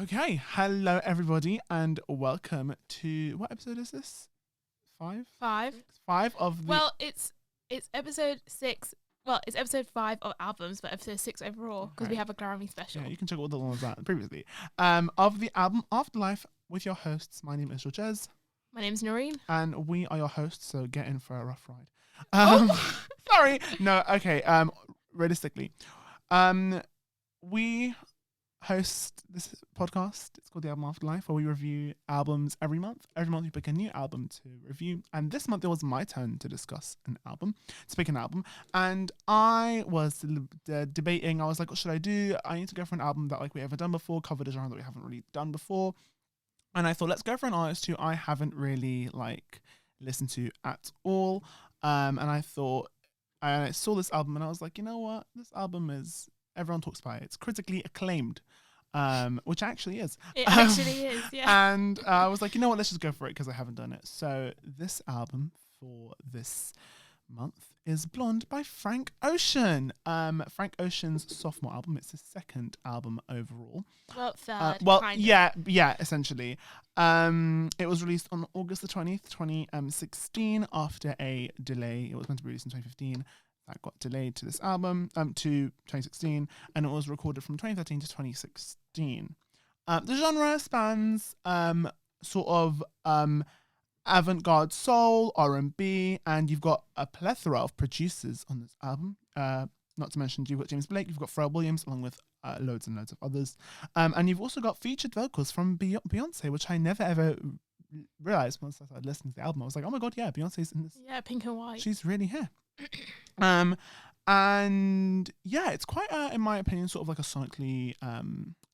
Okay, hello everybody, and welcome to what episode is this? 5? 5. 5 of the. Well, it's episode 6. Well, it's episode 5 of albums, but episode 6 overall because we Right. have a Grammy special. Yeah, you can check all the ones out previously. Of the album Afterlife with your hosts. My name is Georges, My name's Nahren. and we are your hosts. So get in for a rough ride. Oh. Sorry, no, okay. Realistically, we host this podcast. It's called the Album Afterlife, where we review albums every month. Every month we pick a new album to review, and this month it was my turn to discuss an album, to pick an album, and I was debating. I was like, what should I do? I need to go for an album that we haven't done before, covered a genre that we haven't really done before, and I thought, let's go for an artist who I haven't really listened to at all, and I thought, I saw this album and I was like, you know what, this album is, everyone talks about it. It's critically acclaimed, which actually is. It actually is, yeah. And I was like, you know what, let's just go for it because I haven't done it. So this album for this month is Blond by Frank Ocean. Frank Ocean's sophomore album. It's his second album overall. Well, third. Yeah, essentially. It was released on August the 20th, 2016, after a delay. It was meant to be released in 2015. That got delayed to this album, to 2016, and it was recorded from 2013 to 2016. The genre spans sort of avant-garde soul, R&B, and you've got a plethora of producers on this album. Not to mention, you've got James Blake, you've got Pharrell Williams, along with loads and loads of others. And you've also got featured vocals from Beyonce, which I never ever realized once I started listening to the album. I was like, oh my god, yeah, Beyonce's in this. Yeah, Pink and White. She's really here. And yeah, it's quite in my opinion sort of like a sonically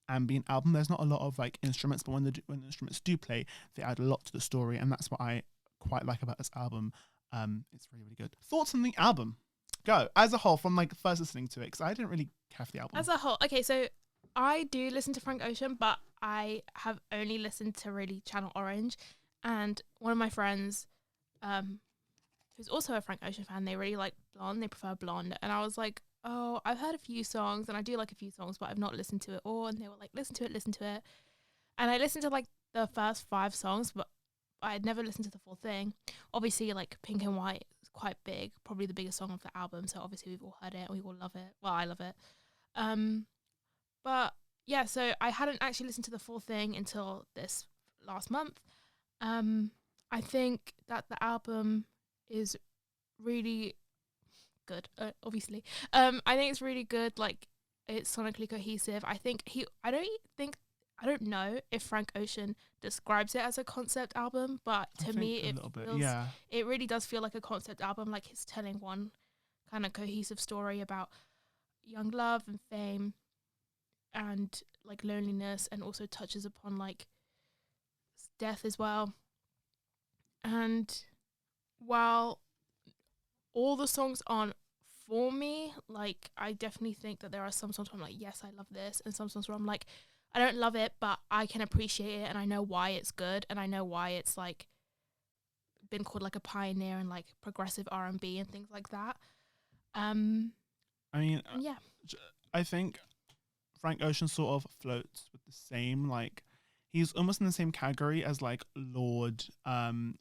ambient album. There's not a lot of instruments, but when the instruments do play, they add a lot to the story, and that's what I quite like about this album. It's really, really good. Thoughts on the album? Go as a whole, from first listening to it, because I didn't really care for the album As a whole, okay, so I do listen to Frank Ocean, but I have only listened to really Channel Orange, and one of my friends, who's also a Frank Ocean fan, they really like Blonde. They prefer Blonde. And I was like, oh, I've heard a few songs, and I do like a few songs, but I've not listened to it all. And they were like, listen to it. And I listened to the first 5 songs, but I had never listened to the full thing. Obviously, Pink and White is quite big, probably the biggest song of the album. So obviously we've all heard it and we all love it. Well, I love it. But yeah, so I hadn't actually listened to the full thing until this last month. I think that the album is really good, obviously. I think it's really good. It's sonically cohesive. I don't know if Frank Ocean describes it as a concept album, but to me it really does feel like a concept album. Like he's telling one kind of cohesive story about young love and fame and loneliness, and also touches upon death as well. And while all the songs aren't for me, I definitely think that there are some songs where I'm like, yes, I love this, and some songs where I'm like, I don't love it, but I can appreciate it, and I know why it's good, and I know why it's been called a pioneer in progressive R&B and things like that. Yeah, I think Frank Ocean sort of floats with the same he's almost in the same category as Lorde and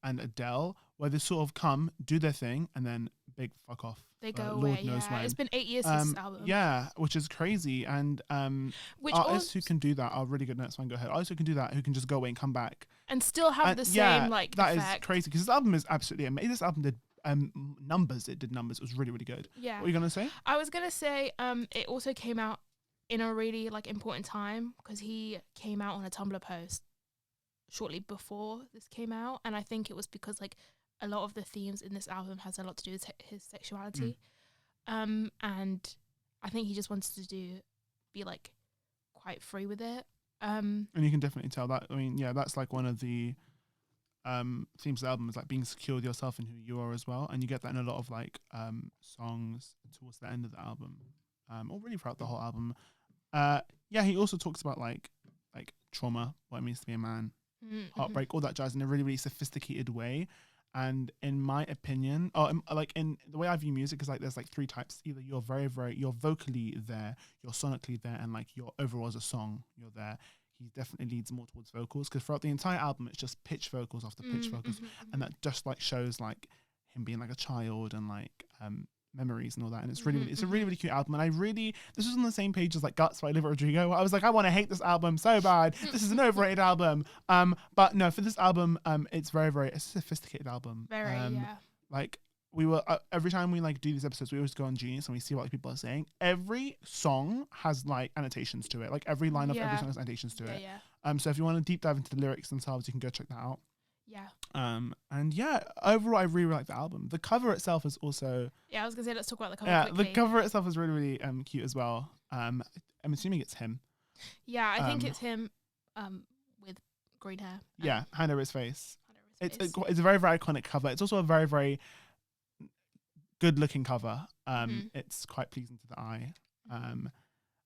Adele, where they sort of come, do their thing, and then big fuck off. They go Lord away. knows Yeah, when. it's been 8 years since this album. Yeah, which is crazy. And artists who can do that are really good. That's fine. Go ahead. Artists who can do that, who can just go away and come back and still have the same that effect. is crazy, because this album is absolutely amazing. This album did numbers. It did numbers. It was really, really good. Yeah. What are you gonna say? I was gonna say it also came out in a really important time, because he came out on a Tumblr post shortly before this came out, and I think it was because a lot of the themes in this album has a lot to do with his sexuality, and I think he just wanted to be quite free with it, and you can definitely tell that. I mean, yeah, that's one of the themes of the album, is being secure with yourself and who you are as well, and you get that in a lot of songs towards the end of the album, or really throughout the whole album. Yeah, he also talks about trauma, what it means to be a man, heartbreak, all that jazz, in a really, really sophisticated way. And in my opinion, in the way I view music, is there's 3 types. Either you're you're vocally there, you're sonically there, and you're overall as a song, you're there. he definitely leads more towards vocals, because throughout the entire album it's just pitch vocals after pitch vocals, and that just like shows like him being like a child and like memories and all that. And it's really it's a really cute album. And this was on the same page as like Guts by Olivia Rodrigo. I was like, I want to hate this album so bad. This is an overrated album. But no, for this album, it's very a sophisticated album. Like we were every time we like do these episodes, we always go on Genius and we see what like, people are saying. Every song has like annotations to it. Like every line of every song has annotations to it. So if you want to deep dive into the lyrics themselves, you can go check that out. And overall I really like the album. The cover itself is also I was gonna say, let's talk about the cover quickly. The cover itself is really cute as well. I'm assuming it's him. I think it's him with green hair. Hand over his face. It's a very iconic cover. It's also a very good looking cover. It's quite pleasing to the eye.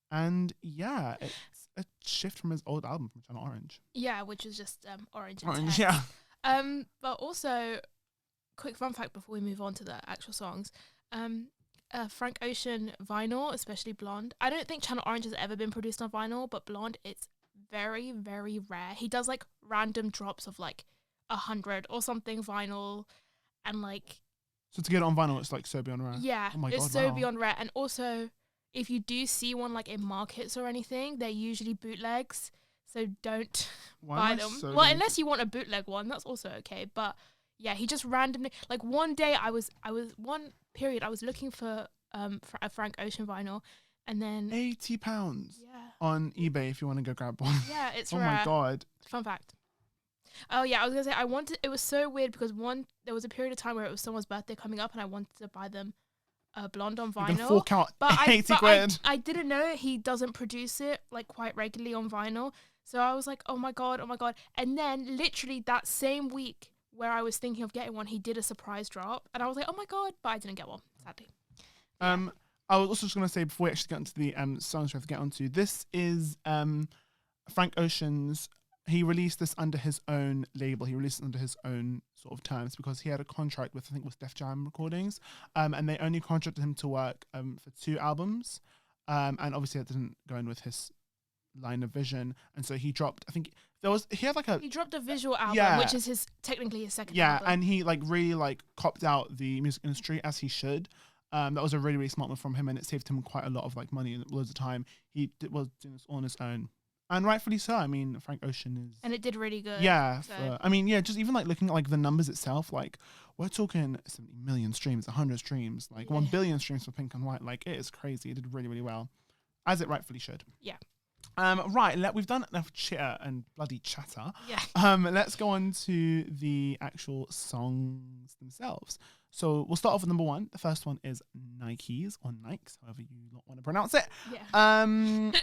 And it's a shift from his old album from Channel Orange. Which is just orange. But also, quick fun fact before we move on to the actual songs. Frank Ocean vinyl, especially Blonde. I don't think Channel Orange has ever been produced on vinyl, but Blonde, it's very rare. He does like random drops of like 100 or something vinyl, and like. So to get it on vinyl, it's like so beyond rare. Yeah, oh my God, so beyond rare. And also, if you do see one like in markets or anything, they're usually bootlegs. So don't buy them. Unless you want a bootleg one, that's also okay. But yeah, he just randomly, like one day I was one period I was looking for a Frank Ocean vinyl, and then £80 on eBay if you want to go grab one. Yeah, it's oh rare. My God. Fun fact. Oh yeah, I was gonna say it was so weird because there was a period of time where it was someone's birthday coming up and I wanted to buy them Blonde on vinyl. You can fork out 80 quid. I didn't know he doesn't produce it like quite regularly on vinyl. So I was like, oh my God. And then literally that same week where I was thinking of getting one, he did a surprise drop. And I was like, oh my God, but I didn't get one, sadly. I was also just going to say, before we actually get into the songs we have to get onto, this is Frank Ocean's, he released this under his own label. He released it under his own sort of terms because he had a contract with, I think it was Def Jam Recordings. And they only contracted him to work for 2 albums. And obviously that didn't go in with his line of vision, and so he dropped, I think he dropped a visual album, which is technically his second album. And he like really like copped out the music industry as he should. That was a really smart move from him, and it saved him quite a lot of like money and loads of time. He was doing this on his own, and rightfully so. I mean, Frank Ocean is, and it did really good. Just even like looking at like the numbers itself, like we're talking 70 million streams, 100 streams, like 1 billion streams for Pink and White. Like it is crazy. It did really well, as it rightfully should. We've done enough chitter and bloody chatter. Let's go on to the actual songs themselves. So we'll start off with number 1. The first one is Nikes, or Nikes, however you want to pronounce it. And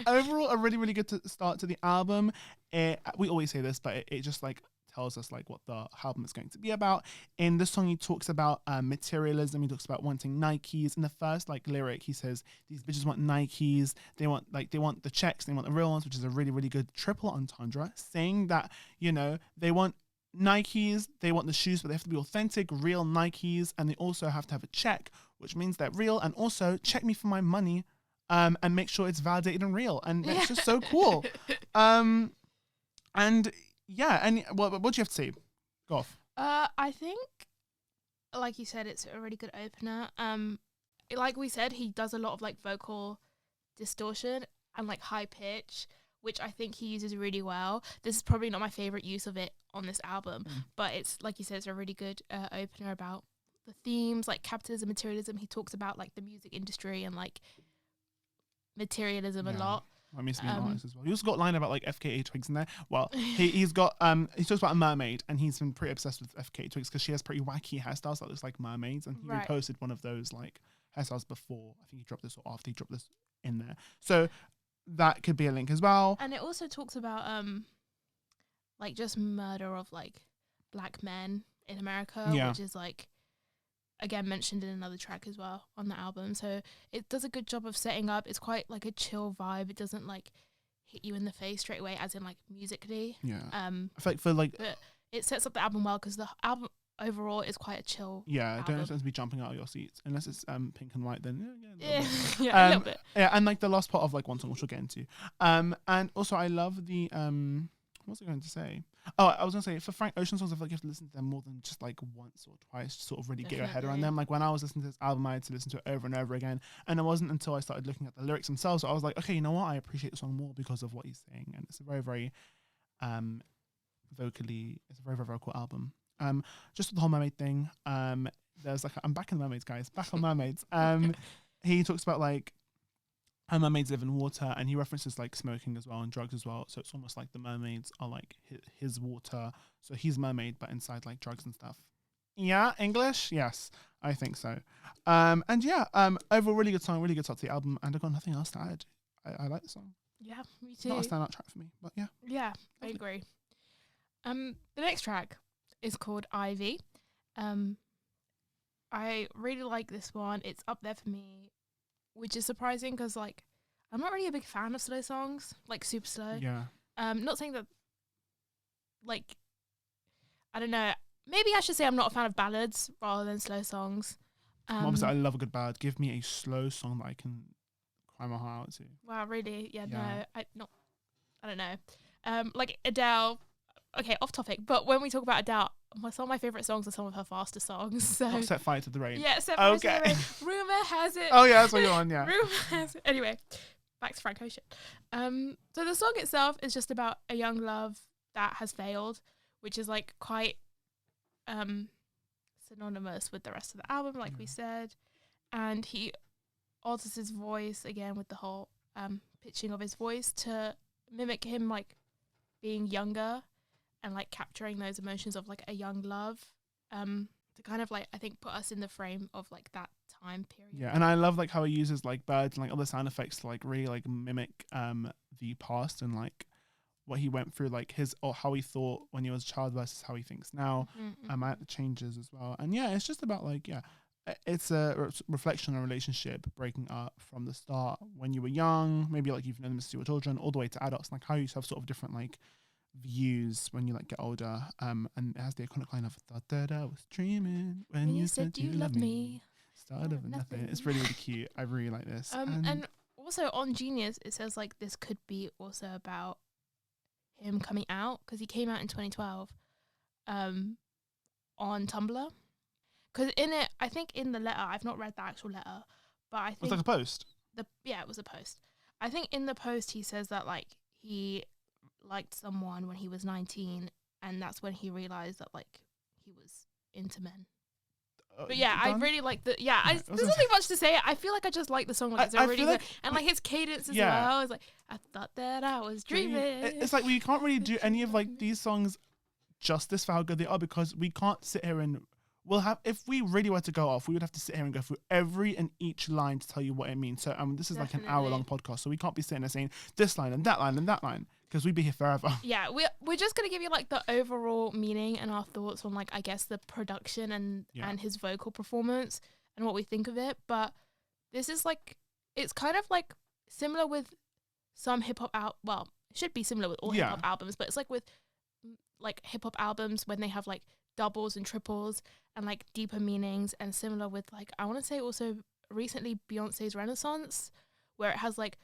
overall, a really good start to the album. We always say this, but it just like tells us like what the album is going to be about. In this song, he talks about materialism. He talks about wanting Nikes. In the first like lyric, he says these bitches want Nikes. They want the checks. They want the real ones, which is a really good triple entendre, saying that they want Nikes. They want the shoes, but they have to be authentic, real Nikes, and they also have to have a check, which means they're real, and also check me for my money, and make sure it's validated and real. And it's just so cool. And what do you have to say? Go off. I think, like you said, it's a really good opener. Like we said, he does a lot of like vocal distortion and like high pitch, which I think he uses really well. This is probably not my favorite use of it on this album, but it's like you said, it's a really good opener about the themes like capitalism, materialism. He talks about like the music industry and like materialism a lot. I miss being honest as well. He also got a line about like FKA Twigs in there. Well, he's got he talks about a mermaid, and he's been pretty obsessed with FKA Twigs because she has pretty wacky hairstyles that looks like mermaids, and he reposted one of those like hairstyles before. I think he dropped this or after he dropped this in there. So that could be a link as well. And it also talks about like just murder of like black men in America, which is like again mentioned in another track as well on the album. So it does a good job of setting up. It's quite like a chill vibe. It doesn't like hit you in the face straight away, as in like musically. I feel like but it sets up the album well because the album overall it's quite a chill. Yeah, album. don't expect to be jumping out of your seats unless it's Pink and White. Then Yeah, a yeah, a little bit. Yeah, and like the last part of like one song, which we'll get into. And also I love the what was I going to say? Oh, I was going to say for Frank Ocean songs, I feel like you have to listen to them more than just like once or twice to sort of really get your head around them. Like when I was listening to this album, I had to listen to it over and over again, and it wasn't until I started looking at the lyrics themselves I was like, okay, you know what? I appreciate the song more because of what he's saying, and it's a very, very vocally, it's a very, very vocal album. Just with the whole mermaid thing, there's like I'm back in the mermaids, guys, back on mermaids. He talks about like how mermaids live in water, and he references like smoking as well and drugs as well. So it's almost like the mermaids are like his water. So he's mermaid, but inside like drugs and stuff. Yeah, English? Yes, I think so. And yeah, overall really good song, really good start to the album, and I've got nothing else to add. I like the song. Yeah, me too. Not a standout track for me, but yeah. Yeah, I agree. The next track is called Ivy. I really like this one. It's up there for me, which is surprising because like I'm not really a big fan of slow songs, like super slow. Yeah. Not saying that, like, I don't know. Maybe I should say I'm not a fan of ballads rather than slow songs. Obviously, I love a good ballad. Give me a slow song that I can cry my heart out to. Wow, really? Yeah, no, I don't know. Like Adele. Okay, off topic, but when we talk about Adele, some of my favourite songs are some of her faster songs. So Set Fire to the Rain. Yeah, Set Fire to the Rain. Rumour has it. Oh yeah, that's what you're on, yeah. Rumour has it. Anyway, back to Frank Ocean. So the song itself is just about a young love that has failed, which is like quite synonymous with the rest of the album, like we said. And he alters his voice again with the whole pitching of his voice to mimic him like being younger and like capturing those emotions of like a young love, to kind of like I think put us in the frame of like that time period. Yeah, and I love like how he uses like birds and like other sound effects to like really like mimic the past and like what he went through, like his or how he thought when he was a child versus how he thinks now. At the changes as well, and yeah, it's just about like it's a reflection on a relationship breaking up from the start when you were young, maybe like you've known them since you were children, all the way to adults, like how you have sort of different like views when you like get older, and it has the iconic line of thought that I was dreaming when you said you loved me, started of nothing. It's really, really cute. I really like this. And also on Genius it says like this could be also about him coming out, because he came out in 2012 on Tumblr, because in it, I think in the letter, I've not read the actual letter, but I think it's like a post. It was a post. I think in the post he says that like he liked someone when he was 19, and that's when he realized that like he was into men. But yeah, I really like the there's nothing much to say. I feel like I just like the song, like it's a really good, and like his cadence as well. It's like I thought that I was dreaming. It's like we can't really do any of like these songs justice for how good they are, because we can't sit here and we'll have, if we really were to go off, we would have to sit here and go through every and each line to tell you what it means. So this is like an hour-long podcast, so we can't be sitting there saying this line and that line and that line, because we'd be here forever. Yeah, we're just gonna give you like the overall meaning and our thoughts on like I guess the production and his vocal performance and what we think of it. But this is like, it's kind of like similar with some hip hop well, it should be similar with all hip hop albums, but it's like with like hip hop albums when they have like doubles and triples and like deeper meanings, and similar with like I want to say also recently Beyonce's Renaissance, where it has like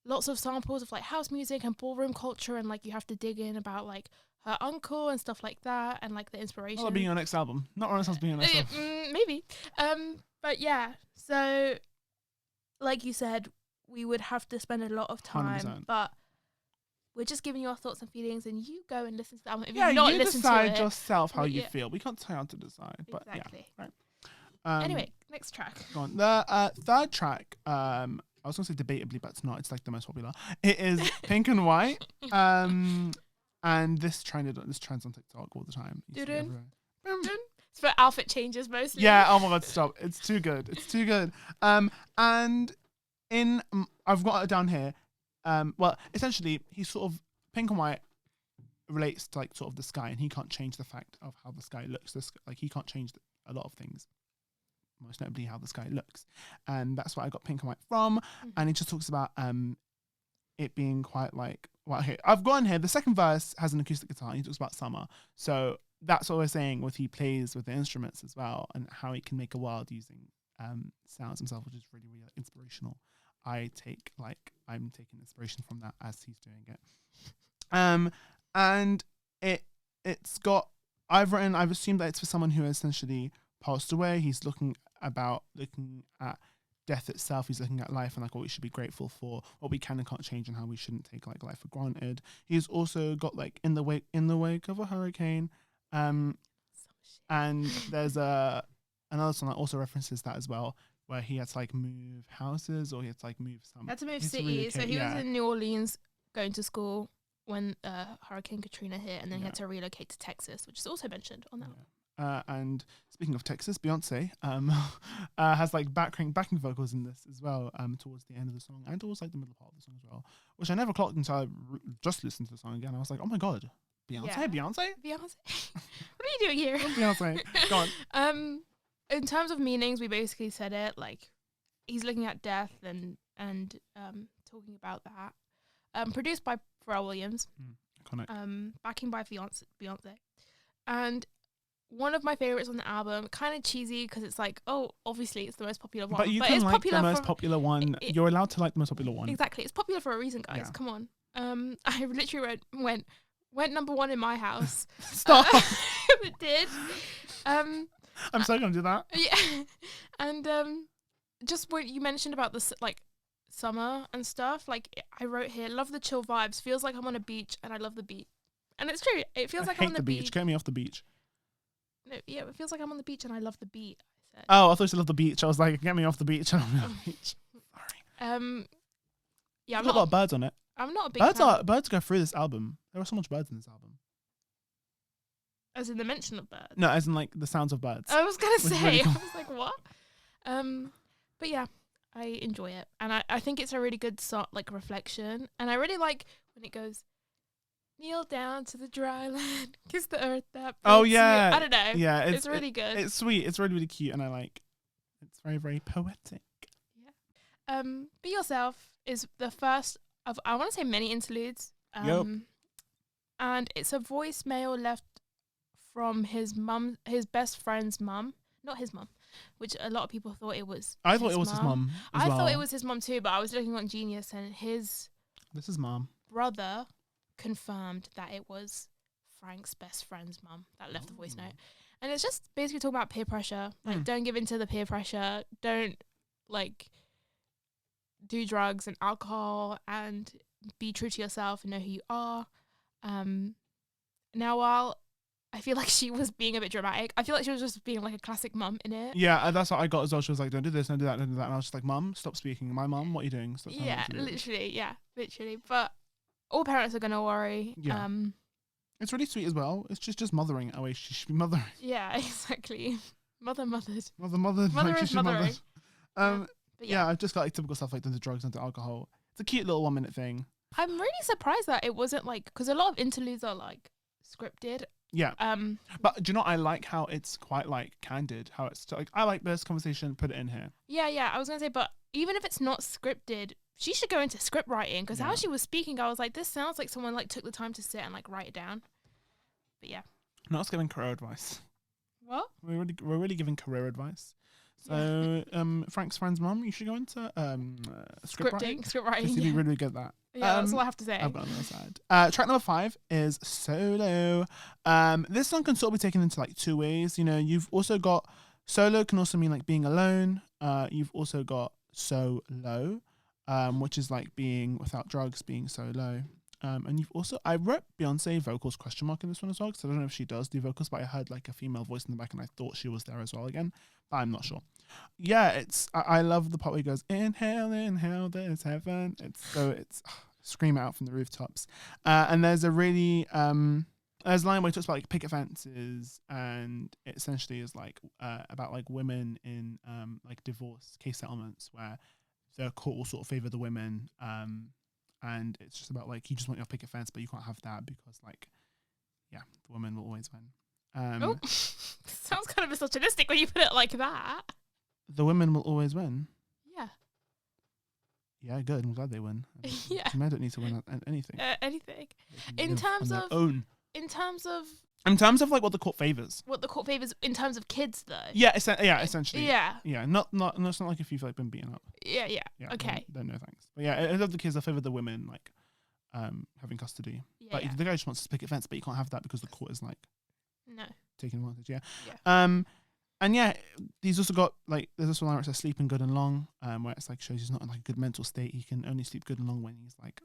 lots of samples of like house music and ballroom culture, and like you have to dig in about like her uncle and stuff like that, and like the inspiration. Well, being your next album, not Renaissance being your next album. Maybe. But yeah, so like you said, we would have to spend a lot of time, 100%. but we're just giving you our thoughts and feelings, and you go and listen to the album. If you've not you listened to decide it, yourself how you feel. We can't tell you how to decide, but exactly. Yeah, right. Anyway, next track. Go on. The third track, I was going to say debatably, but it's not. It's like the most popular. It is Pink and White. And this trends on TikTok all the time. It's for outfit changes mostly. Yeah. Oh my God, stop! It's too good. It's too good. And I've got it down here. Well, essentially, he's sort of Pink and White relates to like sort of the sky, and he can't change the fact of how the sky looks. Like he can't change a lot of things, most notably how the sky looks, and that's what I got Pink and White from. And he just talks about it being quite like, well, okay, I've got in here the second verse has an acoustic guitar. And he talks about summer, so that's what we're saying with he plays with the instruments as well, and how he can make a world using sounds himself, which is really, really inspirational. I'm taking inspiration from that as he's doing it. And I've assumed that it's for someone who essentially passed away. He's looking at death itself. He's looking at life and like what we should be grateful for, what we can and can't change, and how we shouldn't take like life for granted. He's also got like in the wake of a hurricane, and there's another song that also references that as well, where he had to like move houses, or he had to like move some. He had to move cities. So he was in New Orleans going to school when Hurricane Katrina hit, and then he had to relocate to Texas, which is also mentioned on that one. And speaking of Texas, Beyonce has like backing vocals in this as well, towards the end of the song and towards like the middle part of the song as well, which I never clocked until I just listened to the song again. I was like, oh my god, Beyonce. What are you doing here? Beyonce, go on. In terms of meanings, we basically said it. Like, he's looking at death and talking about that. Produced by Pharrell Williams. Iconic. Backing by Beyonce. And one of my favorites on the album, kind of cheesy because it's like, oh, obviously it's the most popular one. But you can like the most popular one. You're allowed to like the most popular one. Exactly. It's popular for a reason, guys. Yeah. Come on. I literally went number one in my house. Stop. It did. I'm so gonna do that. Yeah. And just what you mentioned about this, like, summer and stuff, like, I wrote here, love the chill vibes, feels like I'm on a beach, and I love the beach. And it's true. It feels like I'm on the beach. Get me off the beach. No, yeah, it feels like I'm on the beach and I love the beat. I said. Oh, I thought you loved the beach. I was like, get me off the beach and I'm on the beach. Sorry. Yeah, There's a lot of birds on it. I'm not a big birds go through this album. There are so much birds in this album. As in the mention of birds? No, as in like the sounds of birds. I was gonna say, really cool. I was like, what? But yeah, I enjoy it, and I think it's a really good like reflection, and I really like when it goes, kneel down to the dry land, kiss the earth that. Oh yeah, I don't know. Yeah, it's really good. It's sweet. It's really, really cute, and I like. It's very, very poetic. Yeah. Be Yourself is the first of, I want to say, many interludes. Yep. And it's a voicemail left from his best friend's mum, not his mum, which a lot of people thought it was. I thought it was his mum. I thought it was his mum too, but I was looking on Genius and this is mum. Brother confirmed that it was Frank's best friend's mum that left the voice note. And it's just basically talking about peer pressure. Like, don't give in to the peer pressure. Don't, like, do drugs and alcohol, and be true to yourself and know who you are. Now, while I feel like she was being a bit dramatic, I feel like she was just being like a classic mum in it. Yeah, that's what I got as well. She was like, don't do this, don't do that, don't do that. And I was just like, Mum, stop speaking. My mum, what are you doing? Stop Literally. But all parents are going to worry. Yeah. It's really sweet as well. It's just mothering a way she should be mothering. Yeah, exactly. Mothered. Mothered. Like she should mother. But yeah, I've just got like typical stuff like the drugs and the alcohol. It's a cute little 1 minute thing. I'm really surprised that it wasn't like, because a lot of interludes are like scripted. Yeah. But do you know what? I like how it's quite like candid. How it's like, I like this conversation, put it in here. Yeah. I was gonna say, but even if it's not scripted, she should go into script writing, because how she was speaking, I was like, this sounds like someone like took the time to sit and like write it down. But yeah. Not us giving career advice. What? We're really giving career advice. So, Frank's friend's mum, you should go into script writing. You'd be really good at that. Yeah, that's all I have to say. I've got another side. Track number 5 is Solo. This song can sort of be taken into like two ways. You know, you've also got solo can also mean like being alone. You've also got so low, which is like being without drugs, being so low. And you've also, I wrote Beyonce vocals ? In this one as well, because I don't know if she does do vocals, but I heard like a female voice in the back and I thought she was there as well again, but I'm not sure. Yeah, I love the part where he goes, inhale, there's heaven. It's scream out from the rooftops. And there's a really, there's a line where he talks about like picket fences, and it essentially is like about like women in like divorce case settlements where the court will sort of favor the women. And it's just about like, you just want your picket fence, but you can't have that because like, yeah, the woman will always win. Sounds kind of misogynistic when you put it like that. The women will always win. Yeah. Yeah, good. I'm glad they win. Yeah. Men don't need to win anything. Anything. In terms of In terms of like what the court favors. What the court favors in terms of kids, though. Yeah, essentially. Yeah. Yeah, not it's not like if you've like been beaten up. Yeah. Yeah. Okay. Then no thanks. But yeah, of the kids, they favor the women like having custody. Yeah, Like the guy just wants to picket fence, but you can't have that because the court is like No. taking advantage. Yeah. Yeah. And yeah, he's also got like there's also a line where it says sleeping good and long, where it's like shows he's not in like a good mental state. He can only sleep good and long when he's like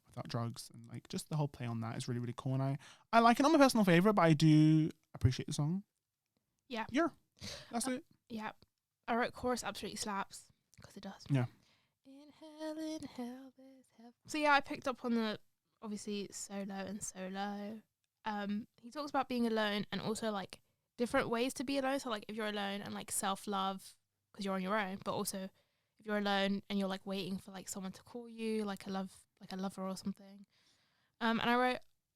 without drugs, and like just the whole play on that is really, really cool. And I like it. Not my personal favorite, but I do appreciate the song. Yeah. Yeah. That's it. Yeah. I wrote chorus absolutely slaps because it does. Yeah. In hell, there's heaven. So yeah, I picked up on the obviously solo. He talks about being alone and also like different ways to be alone. So like if you're alone and like self-love because you're on your own, but also if you're alone and you're like waiting for like someone to call you, like a lover or something. And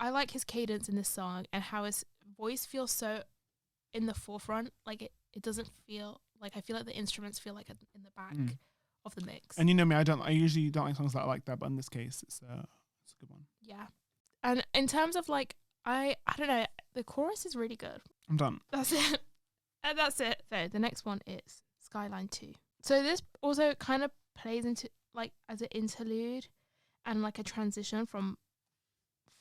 I like his cadence in this song and how his voice feels so in the forefront. Like it doesn't feel like, I feel like the instruments feel like in the back of the mix. And you know me, I usually don't like songs that are like that, but in this case it's a good one. Yeah. And in terms of like I don't know, the chorus is really good. I'm done. That's it. And that's it. So the next one is Skyline 2. So this also kind of plays into like as an interlude and like a transition from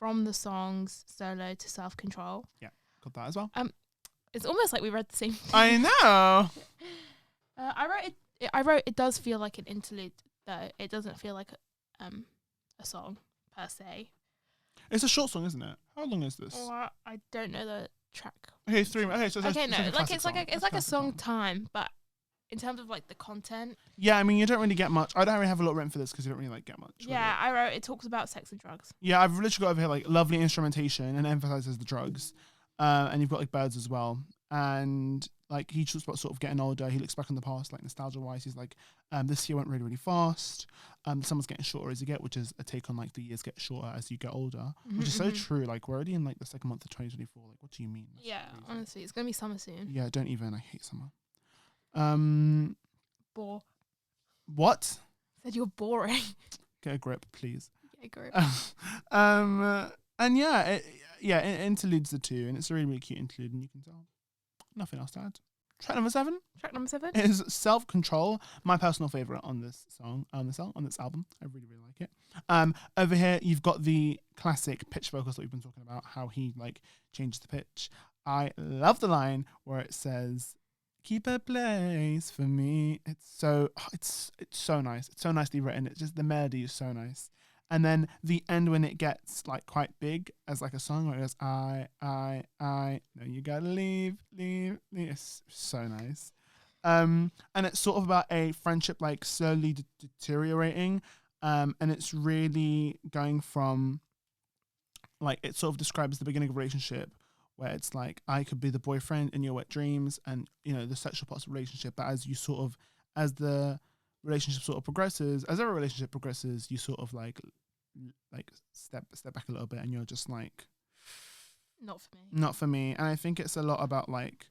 the song's solo to self-control. Yeah, got that as well. It's almost like we read the same thing. I know. I wrote it does feel like an interlude though. It doesn't feel like a song per se. It's a short song, isn't it? How long is this? Or I don't know the track. Okay, it's 3 minutes. Okay, so Okay, no, like it's like a song time, but in terms of like the content. Yeah, I mean you don't really get much. I don't really have a lot written for this because you don't really like get much. Yeah, I wrote it talks about sex and drugs. Yeah, I've literally got over here like lovely instrumentation and emphasizes the drugs, and you've got like birds as well. And like he talks about sort of getting older. He looks back on the past, like nostalgia wise. He's like, this year went really, really fast. The summer's getting shorter as you get, which is a take on like the years get shorter as you get older, which is so true. Like we're already in like the second month of 2024. Like, what do you mean? That's crazy. Honestly, it's gonna be summer soon. Yeah, don't even. I hate summer. Bore. What? Said you're boring. Get a grip, please. Get a grip. And yeah, it interludes the two, and it's a really, really cute interlude, and you can tell. Nothing else to add. Track number 7. Track number 7 is Self-Control, my personal favorite on this song, on this album. I really, really like it. Over here, you've got the classic pitch vocals that we've been talking about, how he like changes the pitch. I love the line where it says, "Keep a place for me." It's so nice. It's so nicely written. It's just the melody is so nice. And then the end when it gets like quite big as like a song where it goes, I, no, you gotta leave. It's so nice. And it's sort of about a friendship like slowly deteriorating. And it's really going from like, it sort of describes the beginning of a relationship where it's like, I could be the boyfriend in your wet dreams and, you know, the sexual parts of the relationship. But as the relationship sort of progresses, as every relationship progresses, you sort of like step back a little bit, and you're just like, not for me. And I think it's a lot about like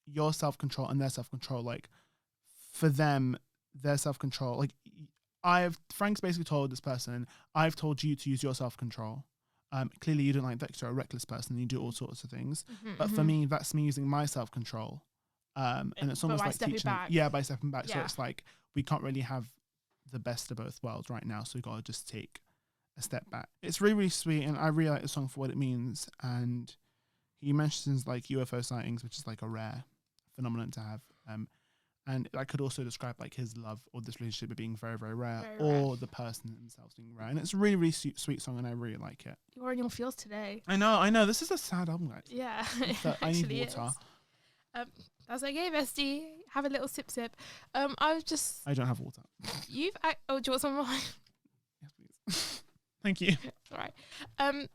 your self-control and their self-control. Like for them, their self-control, like Frank's basically told this person, I've told you to use your self-control. Clearly you don't like that, you're a reckless person, you do all sorts of things. But for me, that's me using my self-control. And it's almost like teaching by stepping back. So it's like we can't really have the best of both worlds right now, so we got to just take a step back. It's really, really sweet, and I really like the song for what it means. And he mentions like UFO sightings, which is like a rare phenomenon to have, and I could also describe like his love or this relationship being very, very rare, the person themselves being rare. And it's a really, really sweet song, and I really like it. You're on your feels today. I know this is a sad album, guys. Yeah. I need water. That's okay, bestie. Have a little sip. I don't have water. Do you want some of mine? Yes, please. Thank you. All right.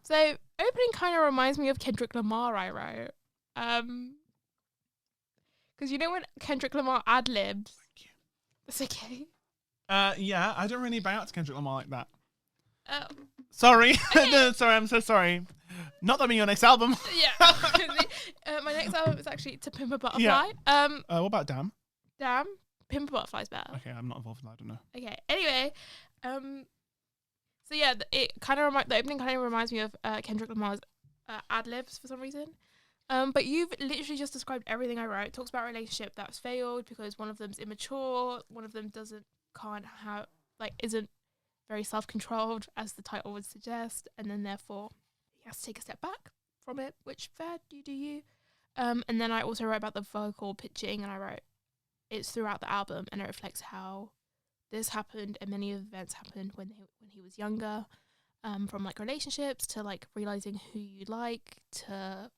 So opening kind of reminds me of Kendrick Lamar, I wrote. Because you know when Kendrick Lamar ad-libs? Thank you. That's okay. Yeah, I don't really bang out to Kendrick Lamar like that. Sorry. Okay. No, sorry, I'm so sorry. Not that being your next album. Yeah. My next album is actually To Pimp a Butterfly. Yeah. What about Damn? Damn. Pimp a Butterfly's better. Okay, I'm not involved in that, I don't know. Okay. Anyway, So yeah, it kind of the opening kind of reminds me of Kendrick Lamar's ad libs for some reason. But you've literally just described everything I wrote. It talks about a relationship that's failed because one of them's immature, one of them isn't very self-controlled, as the title would suggest, and then therefore he has to take a step back from it, which fair, you do you. And then I also wrote about the vocal pitching, and I wrote it's throughout the album, and it reflects how this happened and many events happened when he was younger, from like relationships to like realizing who you like to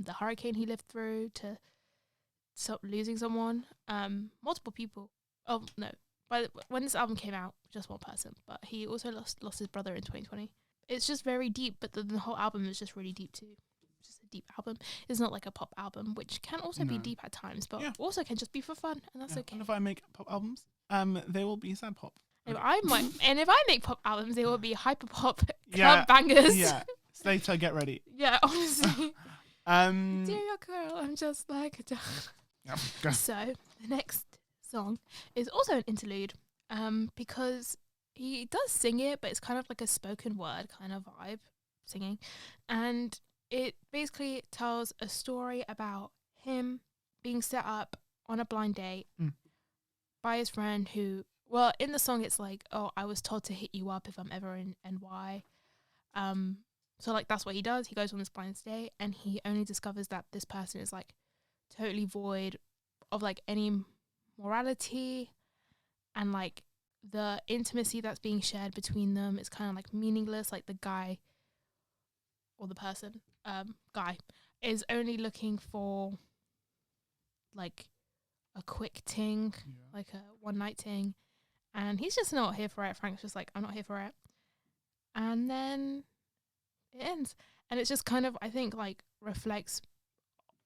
the hurricane he lived through to losing someone, multiple people. Oh no, when this album came out, just one person, but he also lost his brother in 2020. It's just very deep, but the whole album is just really deep too. Just a deep album. It's not like a pop album, which can also be deep at times, but also can just be for fun, and that's okay. And if I make pop albums, they will be sad pop. If I make pop albums, they will be hyper pop club bangers. Yeah, Slater, get ready. Yeah, honestly. Dear your girl, I'm just like a dog. Yeah. So the next song is also an interlude, because he does sing it, but it's kind of like a spoken word kind of vibe singing, and it basically tells a story about him being set up on a blind date by his friend who, well, in the song it's like, oh, I was told to hit you up if I'm ever in NY. So like that's what he does. He goes on this blind date and he only discovers that this person is like totally void of like any morality, and like the intimacy that's being shared between them is kind of like meaningless. Like the guy or the person, guy is only looking for like a quick ting, like a one night ting, and he's just not here for it. Frank's just like, I'm not here for it. And then it ends. And it's just kind of, I think, like reflects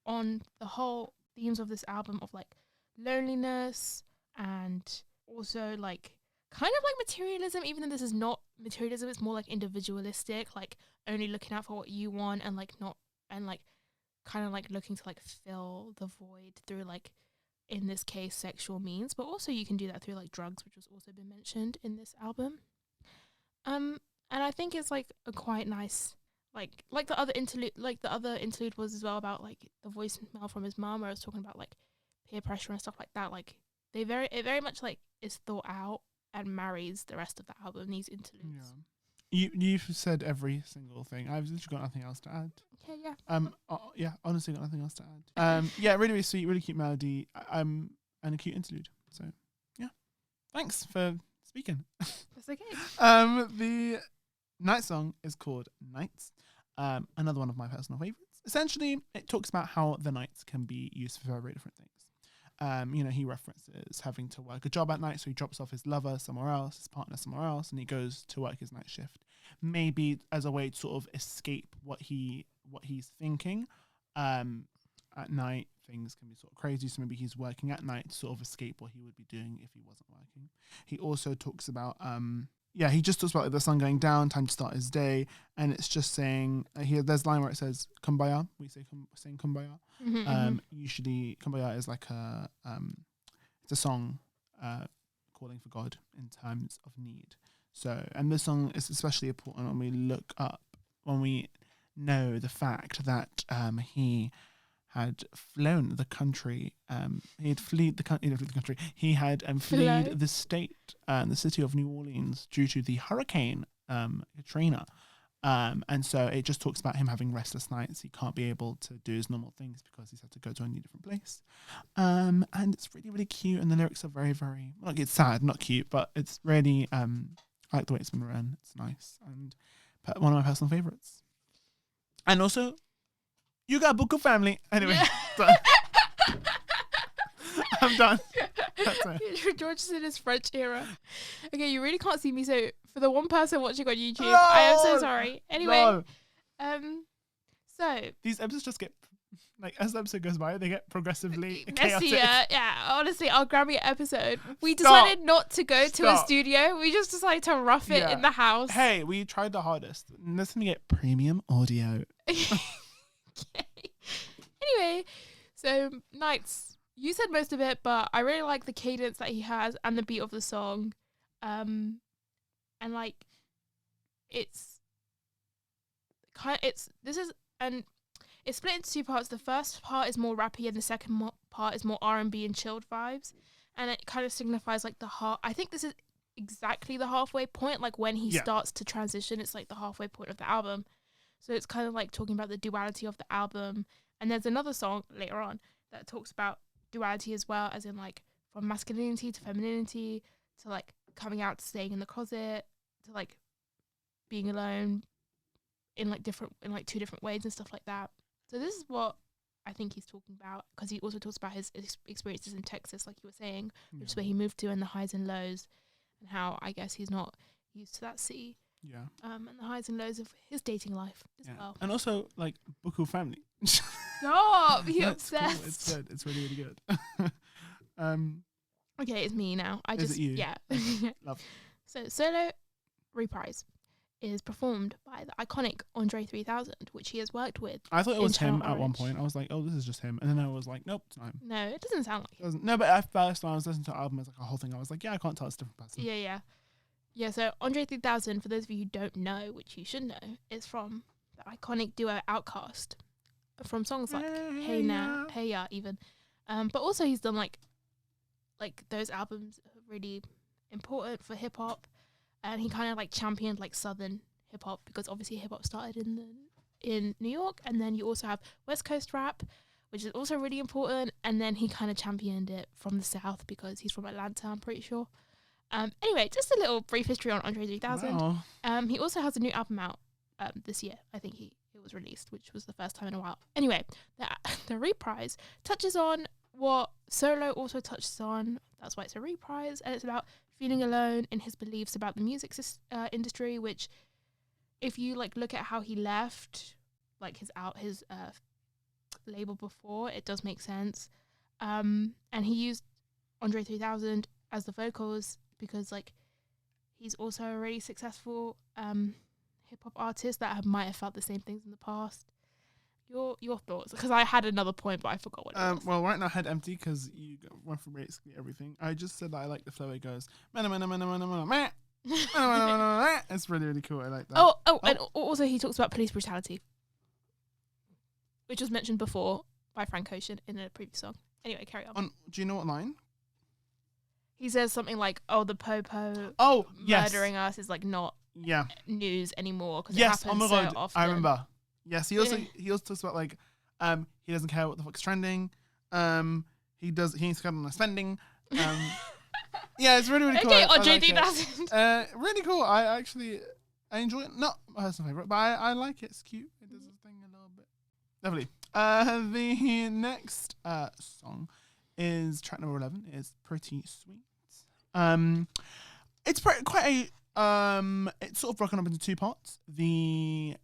on the whole themes of this album of like loneliness and also like kind of like materialism, even though this is not materialism, it's more like individualistic, like only looking out for what you want and like not, and like kind of like looking to like fill the void through like, in this case, sexual means, but also you can do that through like drugs, which has also been mentioned in this album. And I think it's like a quite nice, like the other interlude was as well about like the voicemail from his mom, where I was talking about like peer pressure and stuff like that. Like it very much like is thought out and marries the rest of the album, these interludes. You've said every single thing. I've literally got nothing else to add. Okay, yeah. Honestly, got nothing else to add. Really, really sweet, really cute melody. And a cute interlude. So, yeah. Thanks for speaking. That's okay. The night song is called Nights. Another one of my personal favorites. Essentially, it talks about how the nights can be used for very different things. He references having to work a job at night, so he drops off his lover somewhere else, his partner somewhere else, and he goes to work his night shift. Maybe as a way to sort of escape what he's thinking. At night, things can be sort of crazy, so maybe he's working at night to sort of escape what he would be doing if he wasn't working. He also talks about he just talks about the sun going down, time to start his day, and it's just saying there's a line where it says kumbaya. We say saying kumbaya. Usually kumbaya is like it's a song calling for God in times of need. So, and this song is especially important when we know the fact that he had flown the country. He had fled the country. He had fled the state, the city of New Orleans, due to the hurricane Katrina. And so it just talks about him having restless nights. He can't be able to do his normal things because he's had to go to a new different place. And it's really, really cute. And the lyrics are very, very, like, it's sad, not cute, but it's really, I like the way it's been written. It's nice. And one of my personal favorites. And also, you got a book of family. Anyway, done. I'm done. That's it. George is in his French era. Okay, you really can't see me, so for the one person watching on YouTube, I am so sorry. Anyway, so these episodes just get, like, as the episode goes by, they get progressively messier. chaotic. Yeah, honestly, our Grammy episode, we decided not to go to a studio. We just decided to rough it in the house. Hey, we tried the hardest. Let's get premium audio. Okay. Anyway, so Nights. You said most of it, but I really like the cadence that he has and the beat of the song. And like, it's split into two parts. The first part is more rappy, and the second part is more R&B and chilled vibes, and it kind of signifies like the heart. I think this is exactly the halfway point, like when he starts to transition. It's like the halfway point of the album, so it's kind of like talking about the duality of the album. And there's another song later on that talks about duality as well, as in like from masculinity to femininity to like coming out to staying in the closet to like being alone in like two different ways and stuff like that. So this is what I think he's talking about, because he also talks about his experiences in Texas, like you were saying, which is where he moved to, and the highs and lows, and how I guess he's not used to that city. Yeah. And the highs and lows of his dating life as well. And also like Buku family. Stop! You're obsessed. Cool. It's good. It's really, really good. Okay, it's me now. Is it you? Yeah. Love. So Solo Reprise is performed by the iconic Andre 3000, which he has worked with. I thought it was him Channel at one Orange. point. I was like, oh, this is just him. And then I was like, nope, it's not him. No, it doesn't sound like him. No, but at first when I was listening to the album as like a whole thing, I was like, yeah, I can't tell it's a different person. Yeah, so Andre 3000, for those of you who don't know, which you should know, is from the iconic duo Outkast, from songs like Hey Now, Hey Ya even. But also he's done like those albums are really important for hip hop, and he kind of like championed like southern hip hop, because obviously hip hop started in New York, and then you also have West Coast rap, which is also really important, and then he kind of championed it from the South because he's from Atlanta, I'm pretty sure. Anyway, just a little brief history on Andre 3000. Wow. He also has a new album out this year. I think it was released, which was the first time in a while. Anyway, the reprise touches on what Solo also touches on. That's why it's a reprise, and it's about feeling alone in his beliefs about the music industry, which, if you like look at how he left like his label before, it does make sense. And he used Andre 3000 as the vocals because like he's also a really successful hip hop artist that might have felt the same things in the past. Your thoughts? Because I had another point, but I forgot what it was. Well, right now head empty because you went through basically everything. I just said that I like the flow it goes. It's really, really cool. I like that. And also he talks about police brutality, which was mentioned before by Frank Ocean in a previous song. Anyway, carry on. Do you know what line? He says something like, "Oh, the popo murdering us is like not news anymore because it happens so often." I remember. Yes, he also talks about like he doesn't care what the fuck's trending. He needs to cut on the spending. Yeah, it's really, really cool. Okay, Andre 3000. Really cool. I enjoy it. Not my personal favorite, but I like it. It's cute. It does its thing a little bit. Lovely. The next song is track number 11. Is Pretty Sweet. It's quite a it's sort of broken up into two parts. The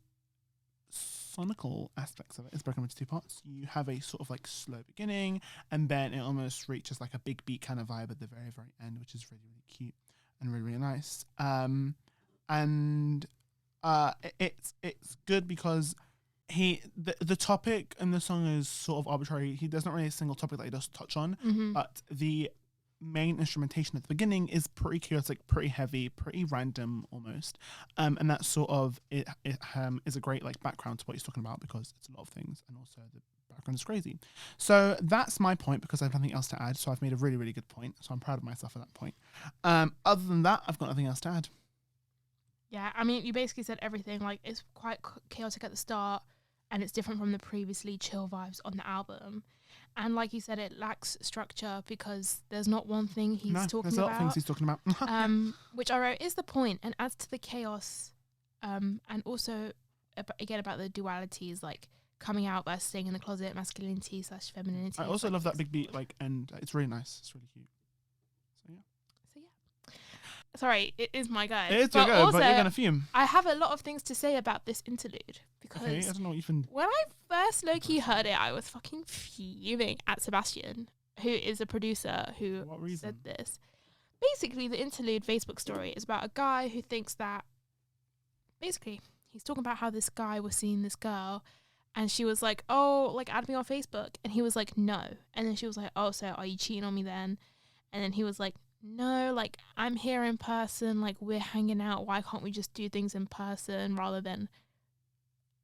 sonical aspects of it is broken up into two parts. You have a sort of like slow beginning, and then it almost reaches like a big beat kind of vibe at the very, very end, which is really, really cute and really, really nice. It's good because the topic in the song is sort of arbitrary. There's not really a single topic that he does touch on, but the main instrumentation at the beginning is pretty chaotic, pretty heavy, pretty random almost, and that sort of is a great like background to what he's talking about, because it's a lot of things, and also the background is crazy. So that's my point, because I have nothing else to add. So I've made a really, really good point, so I'm proud of myself at that point. Other than that, I've got nothing else to add. Yeah, I mean, you basically said everything. Like, it's quite chaotic at the start, and it's different from the previously chill vibes on the album. And like you said, it lacks structure because there's not one thing he's talking about. There's a lot of things he's talking about. Which I wrote is the point and adds to the chaos. And also, again, about the dualities, like coming out versus staying in the closet, masculinity / femininity. I also love that big beat, like, and it's really nice. It's really cute. So yeah. Sorry, it is my go. It is your go, but you're going to fume. I have a lot of things to say about this interlude. Because I don't know what you've been... when I first low-key heard it, I was fucking fuming at Sebastian, who is a producer who said this. Basically, the interlude Facebook story is about a guy who thinks that... Basically, he's talking about how this guy was seeing this girl, and she was like, oh, like, add me on Facebook. And he was like, no. And then she was like, oh, so are you cheating on me then? And then he was like, no, like, I'm here in person, like, we're hanging out, why can't we just do things in person rather than,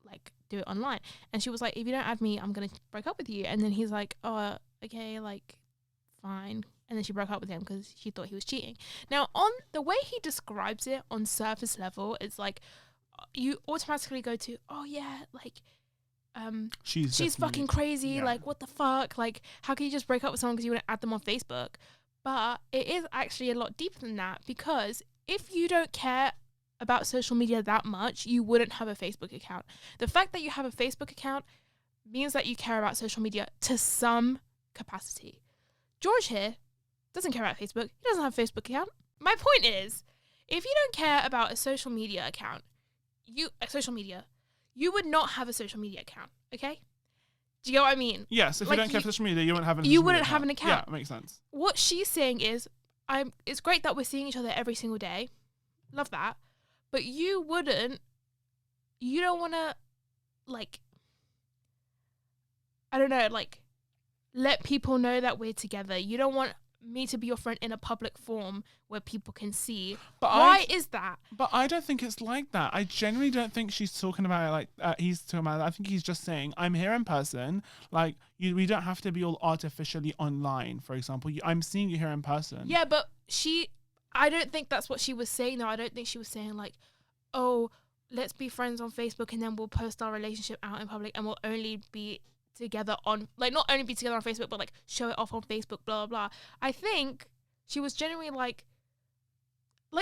like, do it online? And she was like, if you don't add me, I'm gonna break up with you. And then he's like, oh, okay, like, fine. And then she broke up with him because she thought he was cheating. Now, on the way he describes it on surface level, it's like, you automatically go to, oh yeah, like, she's fucking crazy. Yeah. Like, what the fuck? Like, how can you just break up with someone because you want to add them on Facebook? But it is actually a lot deeper than that, because if you don't care about social media that much, you wouldn't have a Facebook account. The fact that you have a Facebook account means that you care about social media to some capacity. George here doesn't care about Facebook. He doesn't have a Facebook account. My point is, if you don't care about a social media account, you would not have a social media account, okay? Do you know what I mean? Yes, if you don't care for social media, you wouldn't have an account. You wouldn't have an account. Yeah, it makes sense. What she's saying is, it's great that we're seeing each other every single day. Love that. But you don't want to, like, I don't know, like, let people know that we're together. You don't want me to be your friend in a public forum where people can see. But why is that? But I don't think it's like that. I genuinely don't think she's talking about it like he's talking about it. I think he's just saying, I'm here in person. Like, we don't have to be all artificially online, for example. I'm seeing you here in person. Yeah, but I don't think that's what she was saying, though. I don't think she was saying, like, oh, let's be friends on Facebook and then we'll post our relationship out in public and we'll only be together on, like, not only be together on Facebook, but, like, show it off on Facebook, blah, blah, blah. I think she was genuinely like,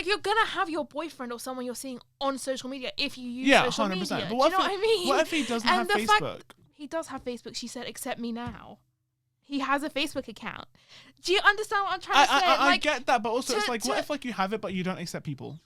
you're gonna have your boyfriend or someone you're seeing on social media if you use social 100%. media. But what Do you know what I mean? What if he doesn't have Facebook? He does have Facebook. She said, accept me now. He has a Facebook account. Do you understand what I'm trying to say? I get that, but also it's like, what if, like, you have it but you don't accept people?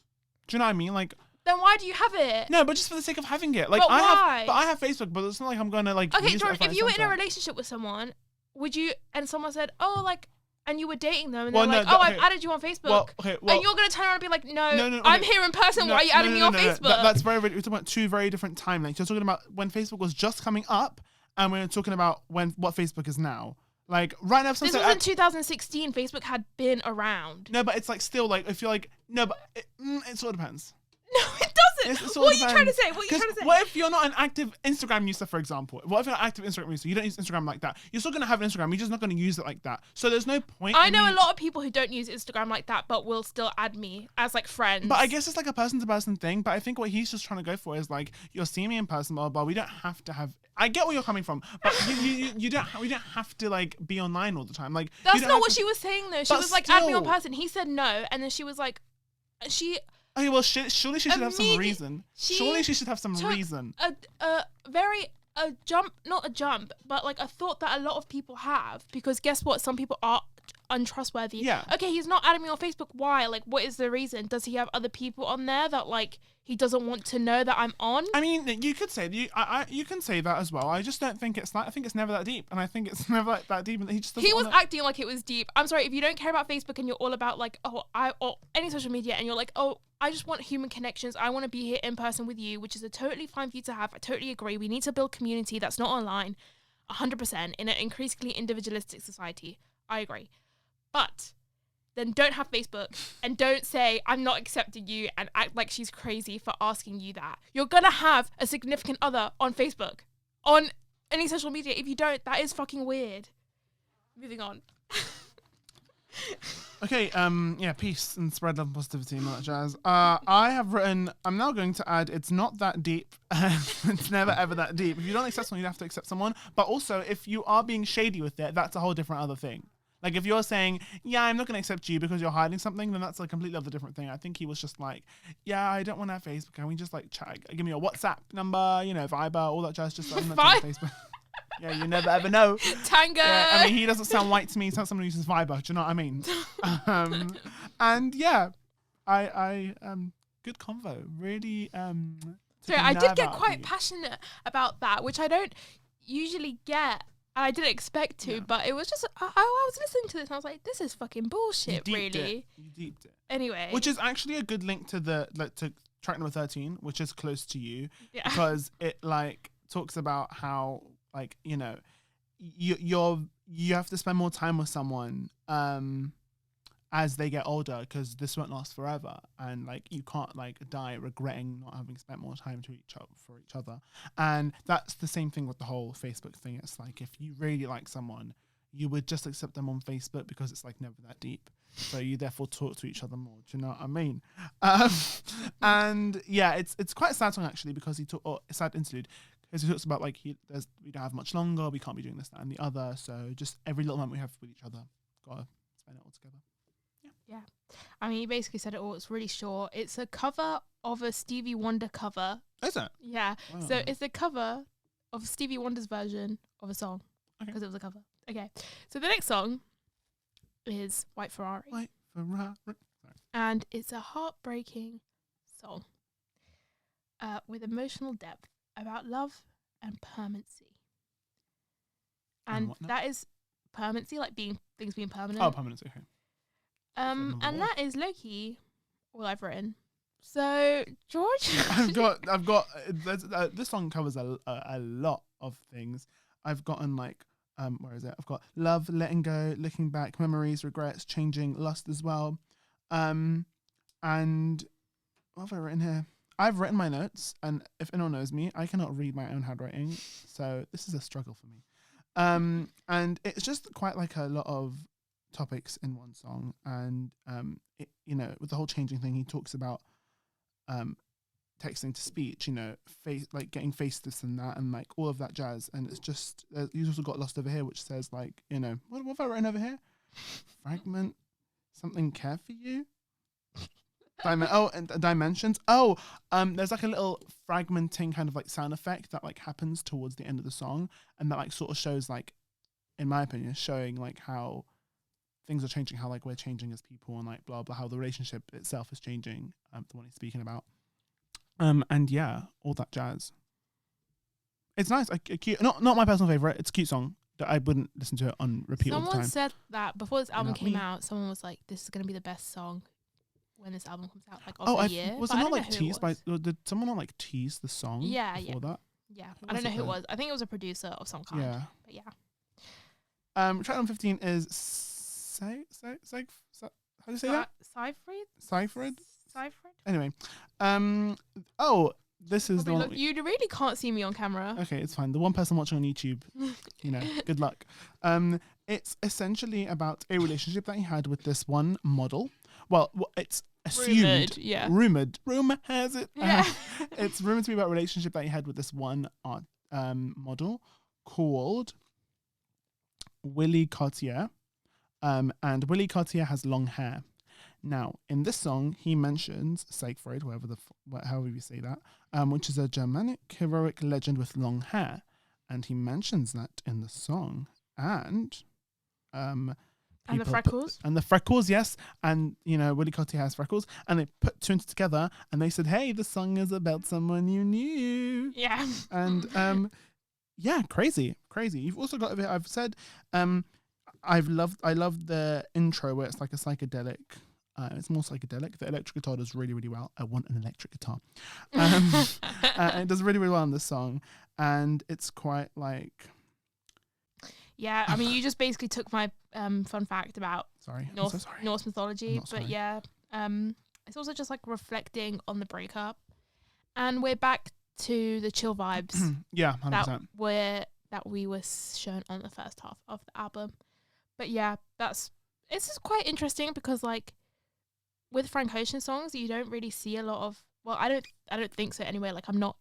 Do you know what I mean? Like, then why do you have it? No, but just for the sake of having it. Like, but why? I have Facebook, but it's not like I'm gonna, like, okay, use George, it if you were in a relationship with someone, would you, and someone said, oh, like, and you were dating them, and they're like, I've added you on Facebook. And you're going to turn around and be like, no, I'm here in person. Why are you adding me on Facebook? That's we're talking about two very different timelines. You're talking about when Facebook was just coming up, and we're talking about what Facebook is now. Like, right now, this was in 2016. Facebook had been around. No, but it's like still, like, if you're like, no, but it sort of depends. No, it doesn't. What are you trying to say? What if you're not an active Instagram user, for example? What if you're an active Instagram user? You don't use Instagram like that. You're still going to have an Instagram. You're just not going to use it like that. So there's no point. I know a lot of people who don't use Instagram like that, but will still add me as, like, friends. But I guess it's like a person-to-person thing. But I think what he's just trying to go for is, like, you're seeing me in person, but we don't have to have. I get where you're coming from, but we don't have to, like, be online all the time. Like, that's not what she was saying, though. She was like, add me on person. He said no, and then she was like, okay, well, surely she should have some reason. Surely she should have some reason. A jump, not a jump, but, like, a thought that a lot of people have, because guess what? Some people are untrustworthy. Yeah. Okay, he's not adding me on Facebook. Why? Like, what is the reason? Does he have other people on there that, like, he doesn't want to know that I'm on? I mean, you could say you can say that as well. I just don't think it's like, I think it's never that deep, and I think it's never like that deep. And he was acting like it was deep. I'm sorry, if you don't care about Facebook and you're all about, like, or any social media, and you're like, oh, I just want human connections. I want to be here in person with you, which is a totally fine for you to have. I totally agree. We need to build community that's not online, 100% in an increasingly individualistic society. I agree, but then don't have Facebook and don't say, I'm not accepting you, and act like she's crazy for asking you that. You're going to have a significant other on Facebook, on any social media. If you don't, that is fucking weird. Moving on. Okay, peace and spread love and positivity and all that jazz. I have written, I'm now going to add, it's not that deep. It's never ever that deep. If you don't accept someone, you have to accept someone. But also, if you are being shady with it, that's a whole different other thing. Like, if you're saying, yeah, I'm not going to accept you because you're hiding something, then that's a completely other different thing. I think he was just like, yeah, I don't want to have Facebook. Can we just, like, chat? Give me your WhatsApp number, Viber, all that jazz. Just I'm not on Facebook. Yeah, you never ever know. Tango. Yeah, I mean, he doesn't sound white to me. He sounds like someone who uses Viber. Do you know what I mean? And yeah, I good convo. Really. So I did get quite passionate about that, which I don't usually get. I didn't expect to, but it was just, I was listening to this and I was like, this is fucking bullshit, really. You deeped it. Anyway. Which is actually a good link to to track number 13, which is close to you. Yeah. Because it, like, talks about how, like, you have to spend more time with someone. And as they get older, because this won't last forever, and like you can't like die regretting not having spent more time to for each other. And that's the same thing with the whole Facebook thing. It's like if you really like someone, you would just accept them on Facebook because it's like never that deep. So you therefore talk to each other more. Do you know what I mean? And yeah, it's quite a sad song actually, because a sad interlude, because he talks about like we don't have much longer, we can't be doing this, that, and the other. So just every little moment we have with each other, gotta spend it all together. Yeah. I mean, he basically said it all. It's really short. It's a cover of a Stevie Wonder cover. Is it? Yeah. Wow. So it's a cover of Stevie Wonder's version of a song, Okay. because it was a cover. Okay. So the next song is White Ferrari. White Ferrari. And it's a heartbreaking song with emotional depth about love and permanency. And that is permanency, like things being permanent. Oh, permanency. Okay. And that is low-key all I've written. So, George? I've got this song covers a lot of things. I've gotten like, where is it? I've got love, letting go, looking back, memories, regrets, changing, lust as well. And what have I written here? I've written my notes, and if anyone knows me, I cannot read my own handwriting, so this is a struggle for me. And it's just quite like a lot of topics in one song, and with the whole changing thing, he talks about texting to speech, like getting face this and that, and like all of that jazz. And it's just he's also got Lost over here, which says like, what have I written over here? Fragment, something care for you. And dimensions. There's like a little fragmenting kind of like sound effect that like happens towards the end of the song, and that like sort of shows like, in my opinion, showing like how things are changing, how like we're changing as people, and like blah blah, how the relationship itself is changing. The one he's speaking about. And yeah, all that jazz. It's nice, like a cute. Not my personal favorite. It's a cute song that I wouldn't listen to it on repeat all the time. Someone said that before this album came out. Someone was like, "This is gonna be the best song when this album comes out." Like of the year. Was it not like teased by? Did someone not like tease the song? Yeah, before that? Yeah, I don't know who it was. I think it was a producer of some kind. Yeah, but yeah. Track number 15 is how do you say that? Cyphered. Anyway, this is the one. You really can't see me on camera. Okay, it's fine. The one person watching on YouTube, good luck. It's essentially about a relationship that he had with this one model. Well, it's assumed. Rumored. Rumor has it. Yeah. It's rumored to be about a relationship that he had with this one model called Willie Cartier. And Willie Cartier has long hair. Now, in this song, he mentions Siegfried, however you say that, which is a Germanic heroic legend with long hair. And he mentions that in the song. And the freckles. And the freckles, yes. And, Willie Cartier has freckles. And they put two and two together, and they said, hey, the song is about someone you knew. Yeah. And, yeah, crazy. You've also got, I've said, I love the intro where it's like a psychedelic. It's more psychedelic. The electric guitar does really, really well. I want an electric guitar. And it does really, really well on this song. And it's quite like... Yeah, I mean, you just basically took my fun fact about Norse mythology. But yeah, it's also just like reflecting on the breakup. And we're back to the chill vibes. Yeah, 100%. That we were shown on the first half of the album. But yeah, it's just quite interesting because like with Frank Ocean songs, you don't really see a lot of. Well, I don't think so anyway. Like I'm not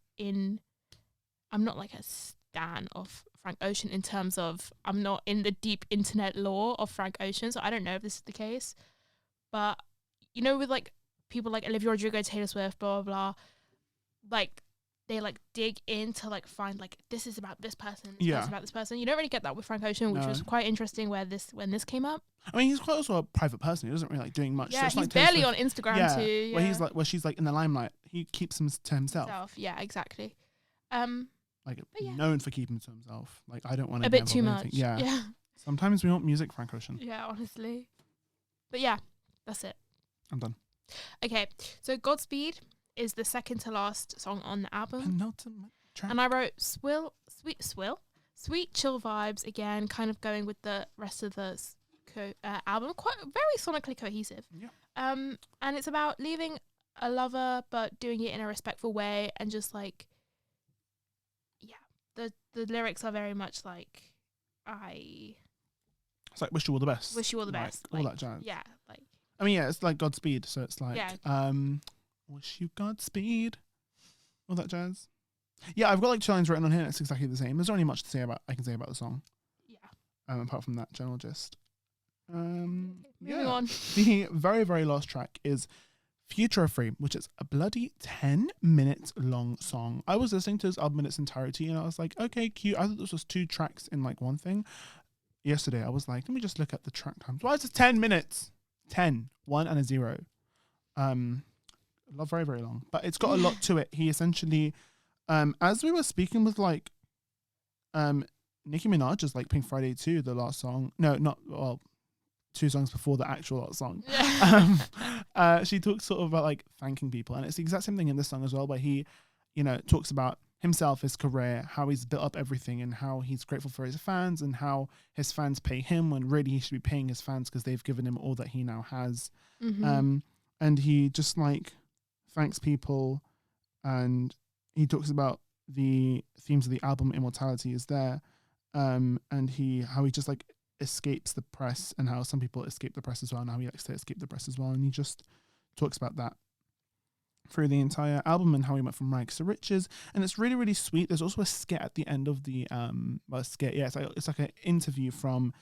like a stan of Frank Ocean in terms of I'm not in the deep internet lore of Frank Ocean, so I don't know if this is the case. But with like people like Olivia Rodrigo, Taylor Swift, blah blah blah, like they like dig in to like find like this is about this person, this is about this person. You don't really get that with Frank Ocean, which was quite interesting when this came up. I mean, he's quite also a private person. He doesn't really like doing much. Yeah, so he's barely on Instagram too. Yeah. Where she's like in the limelight. He keeps him to himself. Yeah, exactly. Known for keeping to himself. Like I don't want to a bit too much. Yeah. Sometimes we want music, Frank Ocean. Yeah, honestly. But yeah, that's it. I'm done. Okay, so Godspeed is the second to last song on the album. Penultimate track. And I wrote sweet chill vibes again, kind of going with the rest of the album, quite very sonically cohesive. Yeah. And it's about leaving a lover but doing it in a respectful way, and just like, yeah, the lyrics are very much like, it's like wish you all the best. Wish you all the like, best. All Like, that jazz. yeah, like, I mean, yeah, it's like Godspeed. So it's like, Yeah. Wish you Godspeed. All that jazz. Yeah, I've got like 2 lines written on here. It's exactly the same. There's not really much to say about. I can say about the song. yeah. Apart from that general gist. Moving Yeah. on. The very, very last track is Future Free, which is a bloody 10 minutes long song. I was listening to this album in its entirety and I was like, okay, cute. I thought this was 2 tracks in like one thing. Yesterday, I was like, let me just look at the track times. Why is it 10 minutes? 10, 1 and a 0. Not very, very long, but it's got a lot to it. He essentially, as we were speaking with like, Nicki Minaj's like Pink Friday 2, the last song. No, not, well, 2 songs before the actual last song. She talks sort of about like thanking people, and it's the exact same thing in this song as well, where he, you know, talks about himself, his career, how he's built up everything, and how he's grateful for his fans, and how his fans pay him when really he should be paying his fans because they've given him all that he now has. Mm-hmm. And he just like thanks people, and he talks about the themes of the album Immortality is there, and how he just like escapes the press, and how some people escape the press as well, and how he likes to escape the press as well, and he just talks about that through the entire album, and how he went from rags to riches, and it's really, really sweet. There's also a skit at the end of the it's like an interview from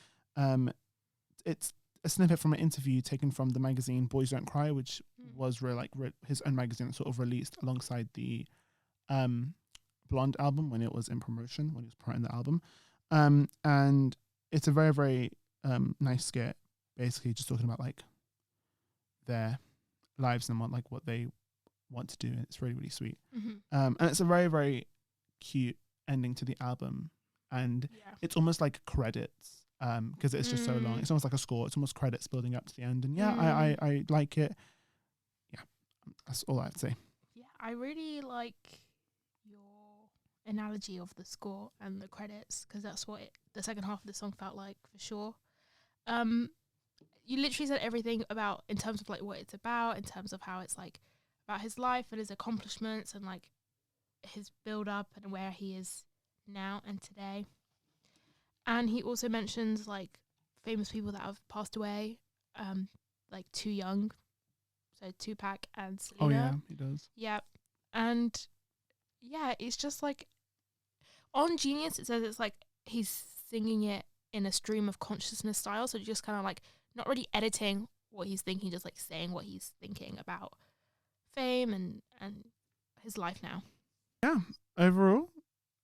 it's a snippet from an interview taken from the magazine Boys Don't Cry, which was his own magazine that sort of released alongside the Blond album when it was in promotion, when he was promoting the album, and it's a very, very nice skit, basically just talking about like their lives and what they want to do. And it's really, really sweet. And it's a very, very cute ending to the album, and it's almost like credits because it's just so long. It's almost like a score. It's almost credits building up to the end, and I like it. Yeah, that's all I have to say. Yeah, I really like your analogy of the score and the credits, because that's what the second half of the song felt like, for sure. You literally said everything about, in terms of like what it's about, in terms of how it's like about his life and his accomplishments and like his build up and where he is now and today. And he also mentions like famous people that have passed away, like too young, so Tupac and Selena. Oh yeah, he does. Yeah, and yeah, it's just like on Genius it says it's like he's singing it in a stream of consciousness style, so just kind of like not really editing what he's thinking, just like saying what he's thinking about fame and his life now. Yeah, overall.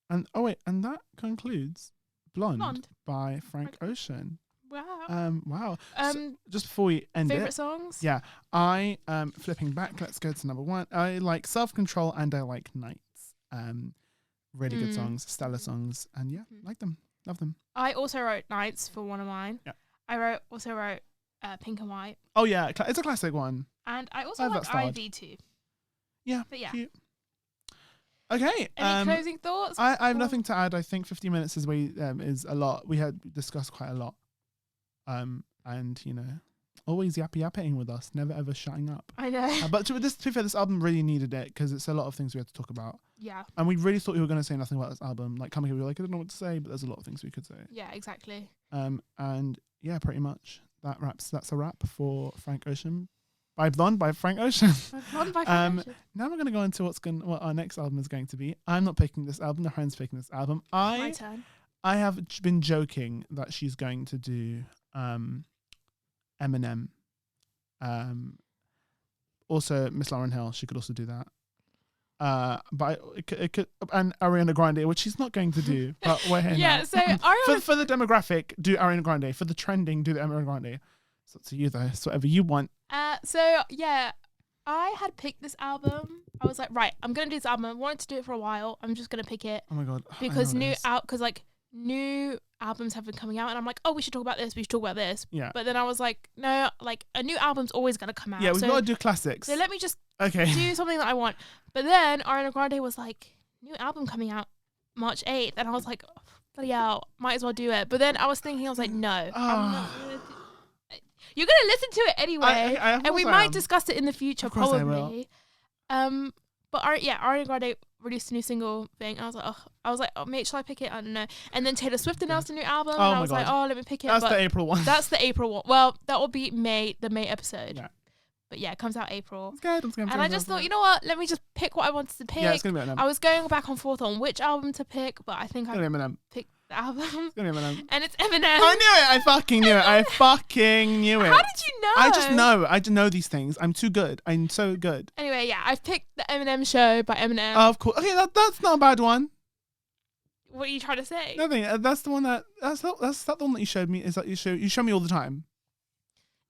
And and that concludes Blonde. By Frank Frank. Ocean. Wow. Wow. So just before we end favorite songs? Yeah. I flipping back, let's go to number 1. I like Self Control and I like Nights. Really good songs, stellar songs, and yeah, like them. Love them. I also wrote Nights for one of mine. Yeah. I also wrote Pink and White. Oh yeah, it's a classic one. And I also like Ivy too. Yeah. But yeah. Cute. Okay. Any closing thoughts? I have nothing to add. I think 50 minutes is is a lot. We had discussed quite a lot. And you know, always yapping with us, never ever shutting up. I know. But to be fair, this album really needed it because it's a lot of things we had to talk about. Yeah. And we really thought we were going to say nothing about this album. Like coming here, we were like, I don't know what to say, but there's a lot of things we could say. Yeah, exactly. And yeah, pretty much that's a wrap for Frank Ocean. By Blonde by Frank Ocean. Blonde by Frank Ocean. Now we're going to go into what our next album is going to be. I'm not picking this album. Naren's picking this album. My turn. I have been joking that she's going to do Eminem. Also, Miss Lauryn Hill. She could also do that. But it could, and Ariana Grande, which she's not going to do. But we're here now. So Ariana for the demographic, do Ariana Grande. For the trending, do the Ariana Grande. It's up to you though. It's whatever you want. So yeah, I had picked this album. I was like, right, I'm gonna do this album. I wanted to do it for a while. I'm just gonna pick it. Oh my god! Because new albums have been coming out, and I'm like, oh, we should talk about this. We should talk about this. Yeah. But then I was like, no, like a new album's always gonna come out. Yeah, we've got to do classics. So let me just do something that I want. But then Ariana Grande was like, new album coming out March 8th, and I was like, oh, bloody hell, might as well do it. But then I was thinking, I was like, no, I'm not gonna You're gonna listen to it anyway, and we might discuss it in the future, of course probably. I will. But Ariana Grande released a new single thing, and I was like, oh, mate, shall I pick it? I don't know. And then Taylor Swift announced a new album, and I was like, oh, let me pick it. That's the April one. That's the April one. Well, that will be the May episode. Yeah. But yeah, it comes out April. It's good. And I just thought, you know what? Let me just pick what I wanted to pick. Yeah, it's gonna be Eminem. I was going back and forth on which album to pick, but I think I picked the album. It's gonna be Eminem. And it's Eminem. I knew it. I fucking knew it. I fucking knew it. How did you know? I just know. I know these things. I'm too good. I'm so good. Anyway, yeah, I've picked the Eminem Show by Eminem. Of course. Okay, that's not a bad one. What are you trying to say? Nothing. That's the one that's the one that you showed me. Is that you show me all the time.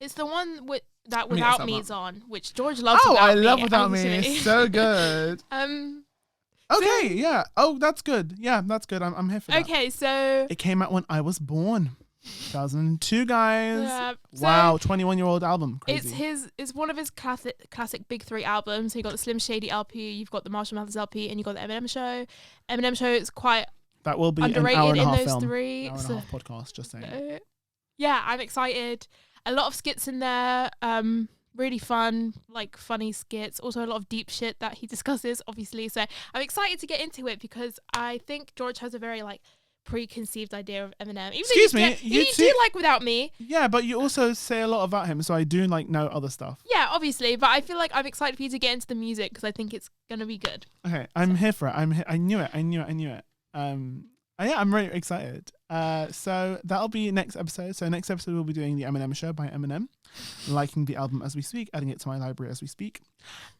It's the one Without Me's on, which George loves. Oh, Without I love Me, Without Me. It's so good. Okay, yeah. Oh, that's good. Yeah, that's good. I'm here for that. Okay, so it came out when I was born. 2002, guys. Yeah, wow, 21-year-old album. Crazy. It's one of his classic big three albums. So you got the Slim Shady LP, you've got the Marshall Mathers LP, and you got the Eminem Show. Eminem Show is quite that will be underrated an hour and in a half those film. three. Hour and a half podcast. Just saying. Yeah, I'm excited. A lot of skits in there. Really fun, like funny skits. Also a lot of deep shit that he discusses, obviously. So I'm excited to get into it because I think George has a very like preconceived idea of Eminem. Excuse me, you do like Without Me. Yeah, but you also say a lot about him, so I do like know other stuff. Yeah, obviously, but I feel like I'm excited for you to get into the music because I think it's gonna be good. Okay, I'm here for it. I knew it. Yeah, I'm really excited. So that'll be next episode. So next episode we'll be doing the Eminem Show by Eminem, liking the album as we speak, adding it to my library as we speak.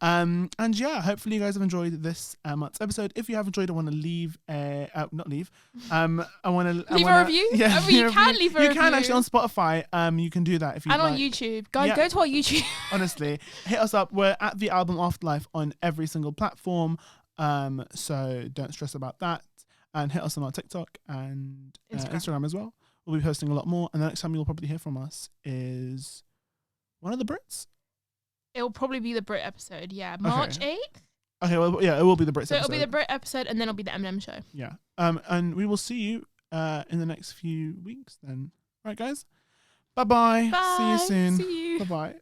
And yeah, hopefully you guys have enjoyed this month's episode. If you have enjoyed, I want to leave. Not leave. I want to leave a review. Yeah, I mean, you can leave a review. You can actually on Spotify. You can do that if you and like. On YouTube, guys, go to our YouTube. Honestly, hit us up. We're at the Album Afterlife on every single platform. So don't stress about that. And hit us on our TikTok and Instagram as well. We'll be posting a lot more. And the next time you'll probably hear from us is one of the Brits. It'll probably be the Brit episode, yeah. March 8th? Okay, well, yeah, it will be the Brits episode. So it'll be the Brit episode and then it'll be the Eminem Show. Yeah. And we will see you in the next few weeks then. Right, guys? Bye-bye. Bye. See you soon. See you. Bye-bye.